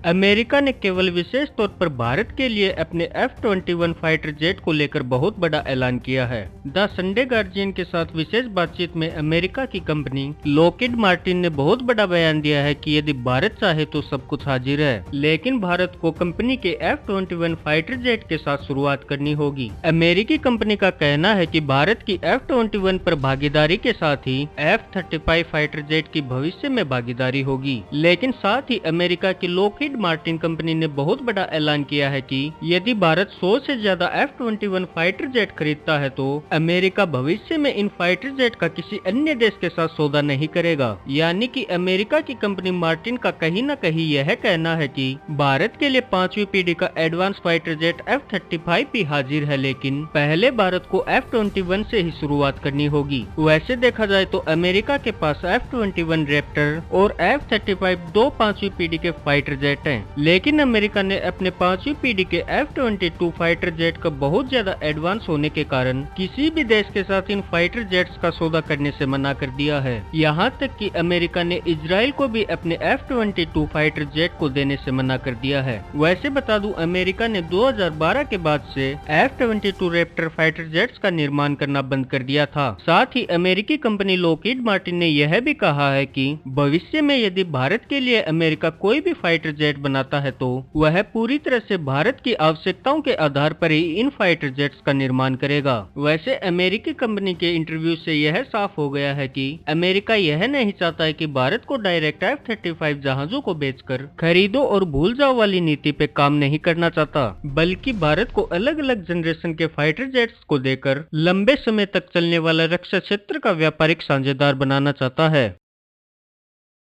America ने केवल विशेष तौर पर भारत के लिए अपने F-21 फाइटर जेट को लेकर बहुत बड़ा ऐलान किया है। द संडे गार्जियन के साथ विशेष बातचीत में अमेरिका की कंपनी लॉकहीड मार्टिन ने बहुत बड़ा बयान दिया है कि यदि भारत चाहे तो सब कुछ हाजिर है, लेकिन भारत को कंपनी के F-21 फाइटर जेट के साथ शुरुआत करनी होगी। अमेरिकी कंपनी का कहना है कि भारत की F-21 पर भागीदारी के साथ ही F-35 फाइटर जेट की भविष्य में भागीदारी होगी, लेकिन साथ ही अमेरिका की लॉकहीड मार्टिन कंपनी ने बहुत बड़ा ऐलान किया है कि यदि भारत 100 से ज्यादा F-21 फाइटर जेट खरीदता है तो अमेरिका भविष्य में इन फाइटर जेट का किसी अन्य देश के साथ सौदा नहीं करेगा। यानी कि अमेरिका की कंपनी मार्टिन का कहीं न कहीं यह कहना है कि भारत के लिए 5वीं पीढ़ी का एडवांस फाइटर जेट F-35 भी हाजिर है, लेकिन पहले भारत को F-21 से ही शुरुआत करनी होगी। वैसे देखा जाए तो अमेरिका के पास F-21 रैप्टर और F-35 दो 5वीं पीढ़ी के फाइटर जेट हैं, लेकिन अमेरिका ने अपने 5वीं पीढ़ी के F-22 फाइटर जेट का बहुत ज्यादा एडवांस होने के कारण किसी भी देश के साथ इन फाइटर जेट्स का सौदा करने से मना कर दिया है। यहाँ तक कि अमेरिका ने इजराइल को भी अपने F-22 फाइटर जेट को देने से मना कर दिया है। वैसे बता दूं, अमेरिका ने 2012 के बाद से F-22 रैप्टर फाइटर जेट्स का निर्माण करना बंद कर दिया था। साथ ही अमेरिकी कंपनी लॉकहीड मार्टिन ने यह भी कहा है कि भविष्य में यदि भारत के लिए अमेरिका कोई भी फाइटर जेट बनाता है तो वह पूरी तरह से भारत की आवश्यकताओं के आधार पर ही इन फाइटर जेट्स का निर्माण करेगा। वैसे अमेरिकी कंपनी के इंटरव्यू से यह साफ हो गया है कि अमेरिका यह नहीं चाहता है कि भारत को डायरेक्ट F-35 जहाजों को बेचकर खरीदो और भूल जाओ वाली नीति पे काम नहीं करना चाहता, बल्कि भारत को अलग अलग जनरेशन के फाइटर जेट्स को देकर लंबे समय तक चलने वाला रक्षा क्षेत्र का व्यापारिक साझेदार बनाना चाहता है।